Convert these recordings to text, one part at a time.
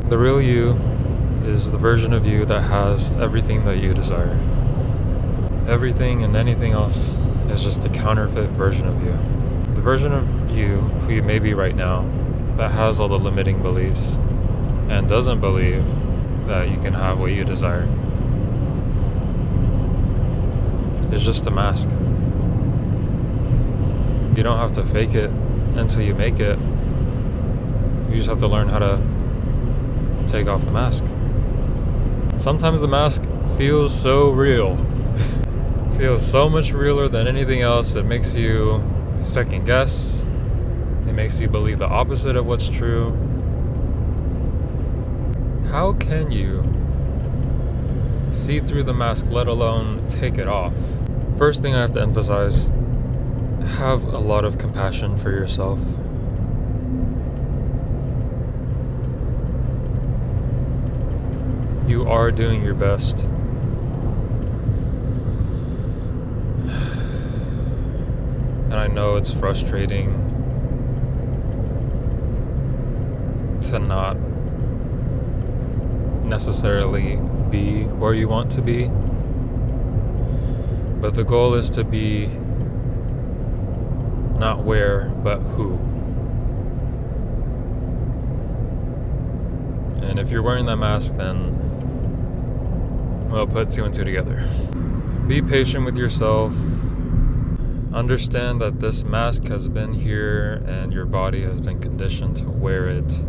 The real you is the version of you that has everything that you desire. Everything and anything else is just a counterfeit version of you. The version of you who you may be right now that has all the limiting beliefs and doesn't believe that you can have what you desire is just a mask. You don't have to fake it until you make it. You just have to learn how to take off the mask. Sometimes the mask feels so real. Feels so much realer than anything else. It makes you second guess. It makes you believe the opposite of what's true. How can you see through the mask, let alone take it off? First thing I have to emphasize, have a lot of compassion for yourself. You are doing your best. And I know it's frustrating to not necessarily be where you want to be. But the goal is to be not where, but who. And if you're wearing that mask, then, well, put two and two together. Be patient with yourself. Understand that this mask has been here and your body has been conditioned to wear it.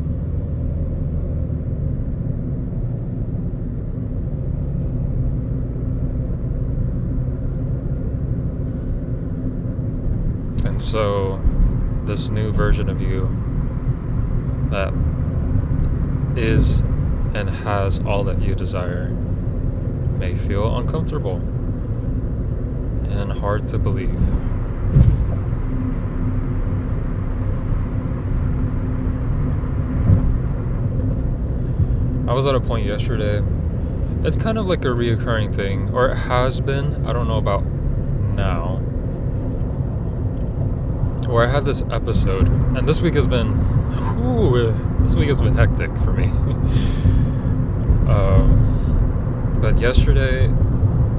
And so, this new version of you that is and has all that you desire may feel uncomfortable and hard to believe. I was at a point yesterday, it's kind of like a reoccurring thing, or it has been, I don't know about now, where I had this episode, and this week has been hectic for me. But yesterday,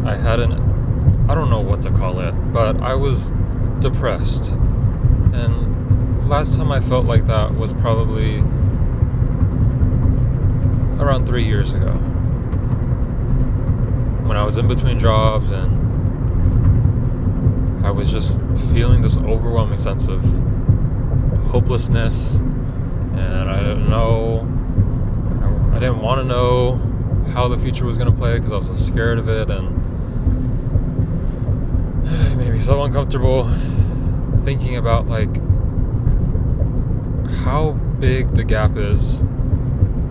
I had I don't know what to call it, but I was depressed. And last time I felt like that was probably around 3 years ago, when I was in between jobs and I was just feeling this overwhelming sense of hopelessness, and I didn't want to know how the future was going to play because I was so scared of it, and it made me so uncomfortable thinking about like how big the gap is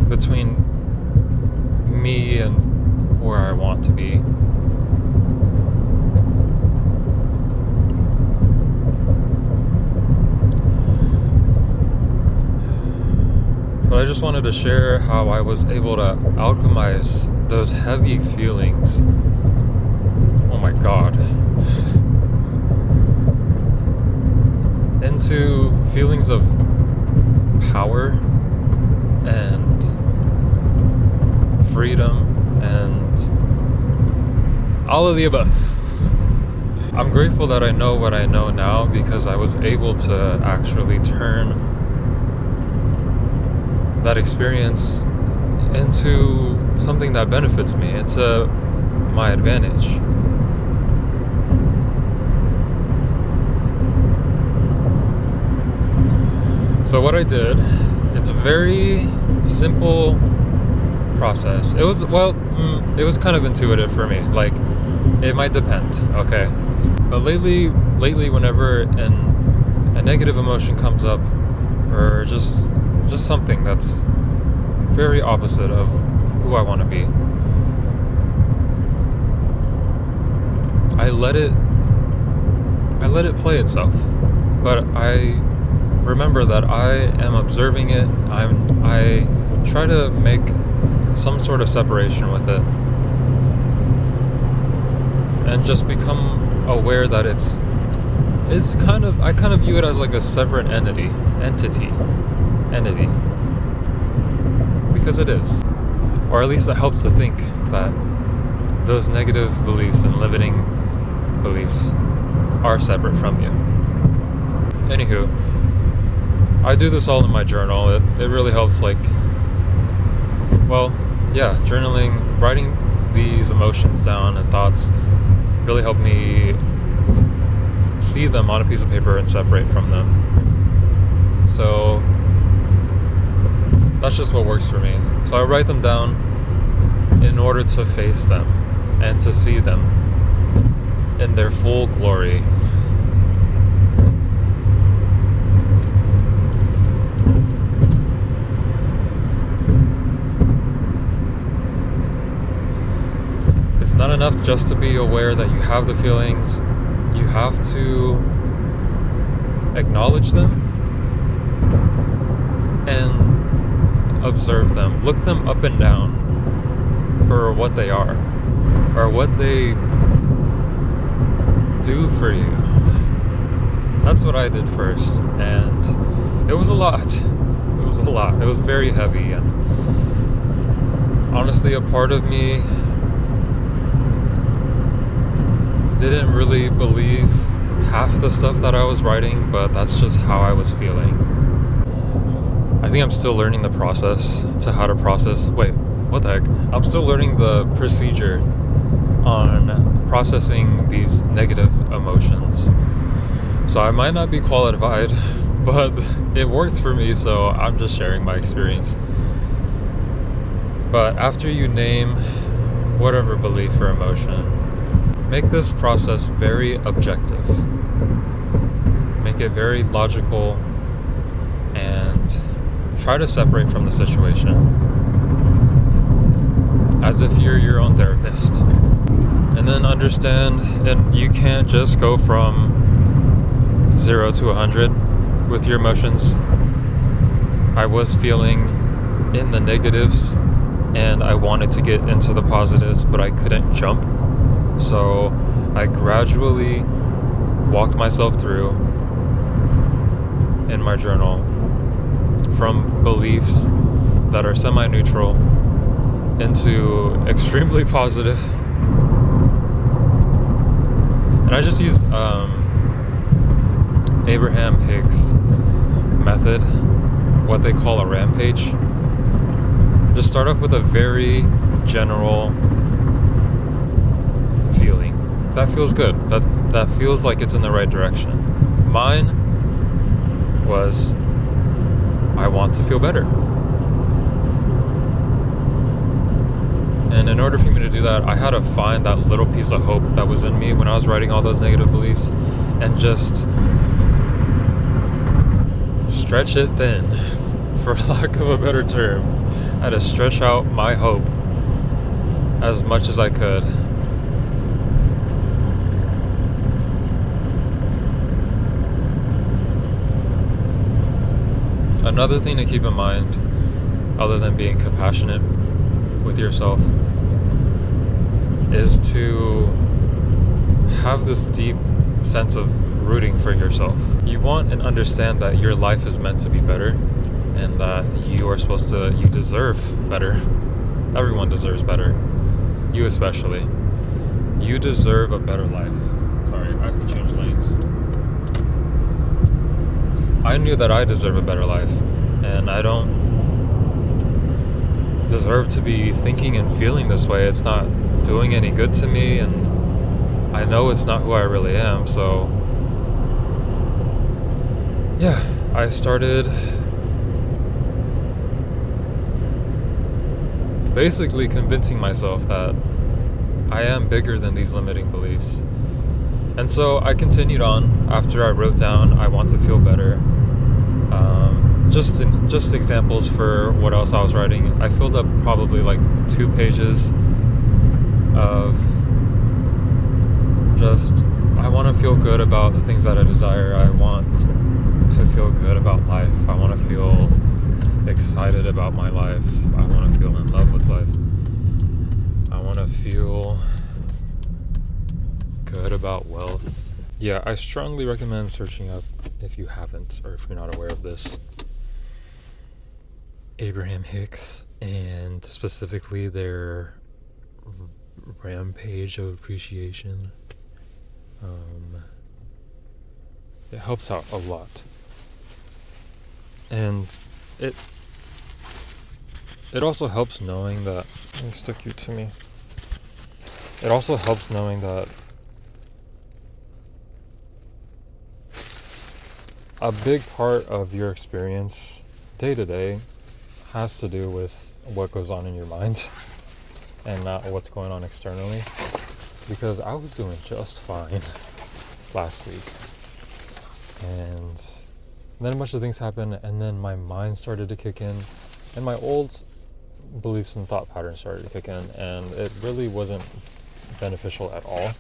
between me and where I want to be. But I just wanted to share how I was able to alchemize those heavy feelings. Oh my God. Into feelings of power and freedom and all of the above. I'm grateful that I know what I know now because I was able to actually turn that experience into something that benefits me, into my advantage. So what I did, it's a very simple process. It was kind of intuitive for me. Like, it might depend, okay? But lately, whenever a negative emotion comes up, or just something that's very opposite of who I want to be, I let it play itself. But I remember that I am observing it. I try to make some sort of separation with it and just become aware that it's kind of, I kind of view it as like a separate entity. because it is. Or at least it helps to think that those negative beliefs and limiting beliefs are separate from you. Anywho, I do this all in my journal. It really helps, journaling, writing these emotions down and thoughts really help me see them on a piece of paper and separate from them. So that's just what works for me. So I write them down in order to face them and to see them in their full glory. It's not enough just to be aware that you have the feelings. You have to acknowledge them and observe them. Look them up and down for what they are, or what they do for you. That's what I did first, and it was a lot. It was very heavy, and honestly, a part of me didn't really believe half the stuff that I was writing, but that's just how I was feeling. I think I'm still learning the process to how to process. Wait, what the heck? I'm still learning the procedure on processing these negative emotions. So I might not be qualified, but it worked for me, so I'm just sharing my experience. But after you name whatever belief or emotion, make this process very objective. Make it very logical and try to separate from the situation as if you're your own therapist. And then understand, and you can't just go from 0 to 100 with your emotions. I was feeling in the negatives and I wanted to get into the positives, but I couldn't jump. So I gradually walked myself through in my journal from beliefs that are semi-neutral into extremely positive. And I just use Abraham Hicks' method, what they call a rampage. Just start off with a very general feeling. That feels good. That feels like it's in the right direction. Mine was, I want to feel better. And in order for me to do that, I had to find that little piece of hope that was in me when I was writing all those negative beliefs and just stretch it thin, for lack of a better term. I had to stretch out my hope as much as I could. Another thing to keep in mind, other than being compassionate with yourself, is to have this deep sense of rooting for yourself. You want and understand that your life is meant to be better, and that you deserve better. Everyone deserves better. You especially. You deserve a better life. Sorry, I have to change lanes. I knew that I deserve a better life, and I don't deserve to be thinking and feeling this way. It's not doing any good to me, and I know it's not who I really am. So yeah, I started basically convincing myself that I am bigger than these limiting beliefs. And so I continued on after I wrote down, I want to feel better. Just examples for what else I was writing. I filled up probably like 2 pages of just, I want to feel good about the things that I desire. I want to feel good about life. I want to feel excited about my life. I want to feel in love with life. I want to feel good about wealth. Yeah, I strongly recommend searching up, if you haven't, or if you're not aware of this, Abraham Hicks and specifically their rampage of appreciation. It helps out a lot, and it also helps knowing that. Let me stick you to me. It also helps knowing that a big part of your experience day to day has to do with what goes on in your mind and not what's going on externally. Because I was doing just fine last week, and then a bunch of things happened, and then my mind started to kick in, and my old beliefs and thought patterns started to kick in, and it really wasn't beneficial at all.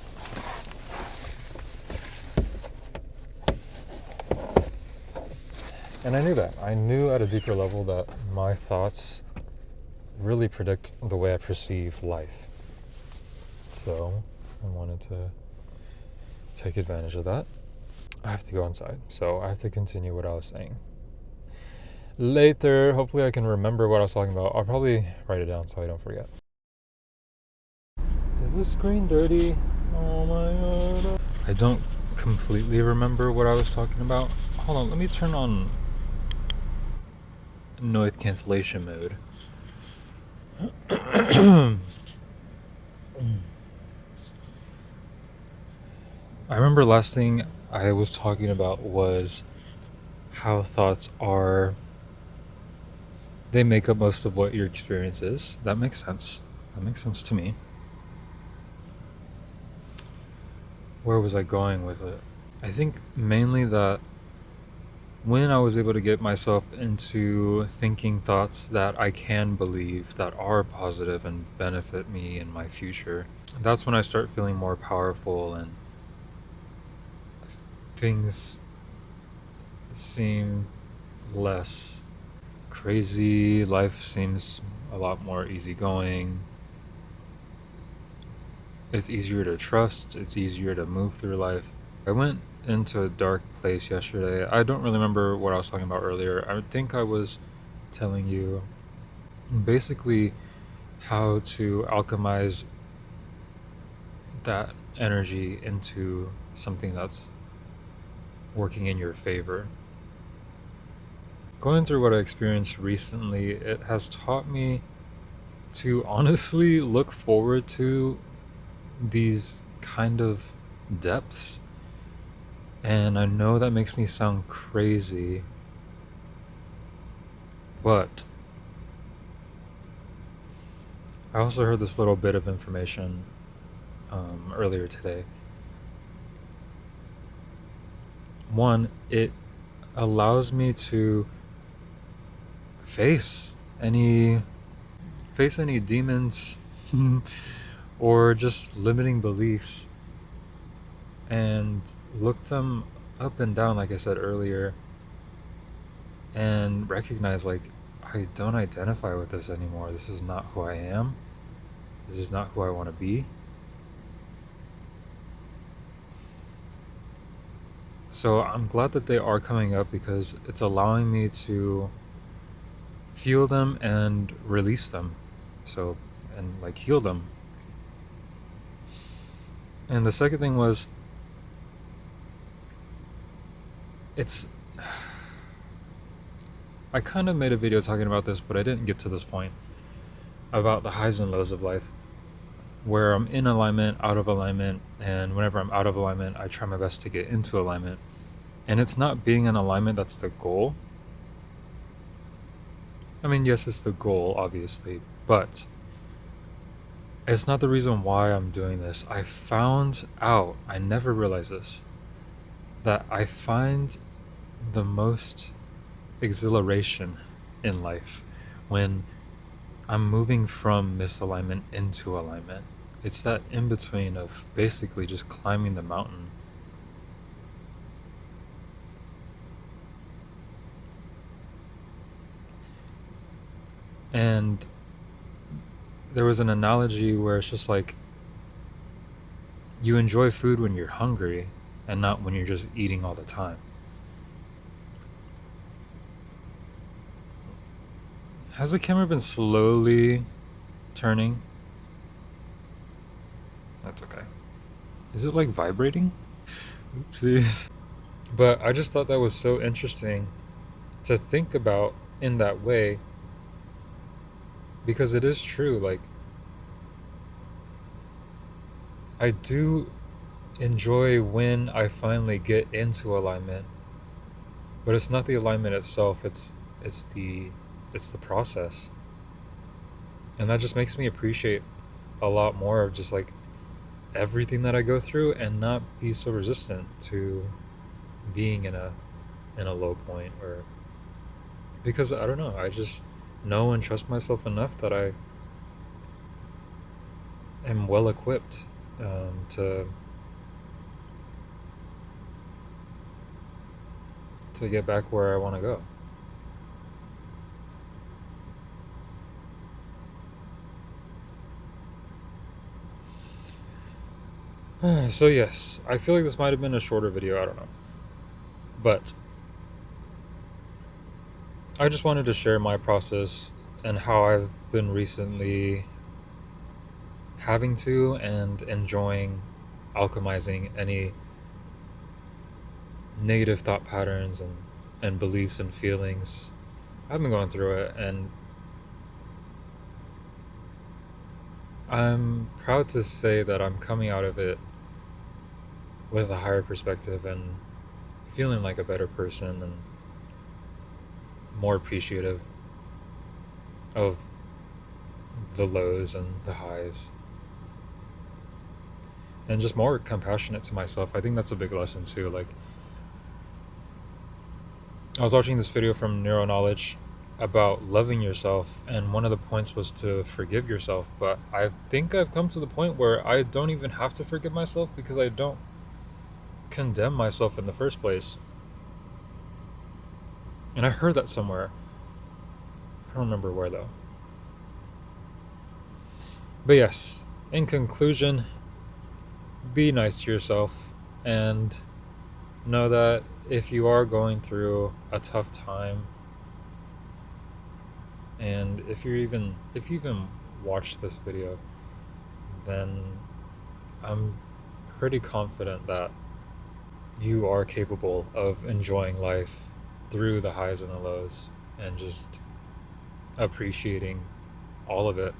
And I knew that. I knew at a deeper level that my thoughts really predict the way I perceive life. So I wanted to take advantage of that. I have to go inside, so I have to continue what I was saying. Later, hopefully I can remember what I was talking about. I'll probably write it down so I don't forget. Is the screen dirty? Oh my god. I don't completely remember what I was talking about. Hold on, let me turn on noise cancellation mode. I remember last thing I was talking about was how thoughts are, they make up most of what your experience is. That makes sense. That makes sense to me. Where was I going with it? I think mainly that when I was able to get myself into thinking thoughts that I can believe that are positive and benefit me in my future, that's when I start feeling more powerful and things seem less crazy. Life seems a lot more easygoing. It's easier to trust. It's easier to move through life. I went into a dark place yesterday. I don't really remember what I was talking about earlier. I think I was telling you basically how to alchemize that energy into something that's working in your favor. Going through what I experienced recently, it has taught me to honestly look forward to these kind of depths. And I know that makes me sound crazy, but I also heard this little bit of information earlier today. One, it allows me to face any demons or just limiting beliefs and look them up and down, like I said earlier, and recognize, like, I don't identify with this anymore. This is not who I am. This is not who I want to be. So I'm glad that they are coming up because it's allowing me to feel them and release them. So, and like heal them. And the second thing was, I kind of made a video talking about this, but I didn't get to this point about the highs and lows of life, where I'm in alignment, out of alignment, and whenever I'm out of alignment, I try my best to get into alignment. And it's not being in alignment that's the goal. I mean, yes, it's the goal, obviously, but it's not the reason why I'm doing this. I found out, I never realized this, that I find the most exhilaration in life when I'm moving from misalignment into alignment. It's that in between of basically just climbing the mountain. And there was an analogy where it's just like, you enjoy food when you're hungry and not when you're just eating all the time. Has the camera been slowly turning? That's okay. Is it like vibrating? Oopsies. But I just thought that was so interesting to think about in that way, because it is true. Like, I do enjoy when I finally get into alignment, but it's not the alignment itself, it's the it's the process. And that just makes me appreciate a lot more of just like everything that I go through and not be so resistant to being in a low point, or because I don't know, I just know and trust myself enough that I am well equipped to get back where I want to go. So yes, I feel like this might have been a shorter video, I don't know. But I just wanted to share my process and how I've been recently having to and enjoying alchemizing any negative thought patterns and beliefs and feelings. I've been going through it, and I'm proud to say that I'm coming out of it with a higher perspective and feeling like a better person and more appreciative of the lows and the highs, and just more compassionate to myself. I think that's a big lesson too. Like, I was watching this video from Neuroknowledge about loving yourself, and one of the points was to forgive yourself, but I think I've come to the point where I don't even have to forgive myself because I don't condemn myself in the first place. And I heard that somewhere. I don't remember where though. But yes, in conclusion, be nice to yourself, and know that if you are going through a tough time, and if you even watch this video, then I'm pretty confident that you are capable of enjoying life through the highs and the lows, and just appreciating all of it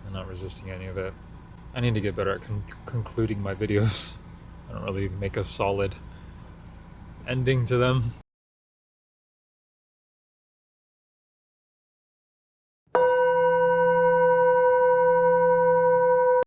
and not resisting any of it. I need to get better at concluding my videos. I don't really make a solid ending to them.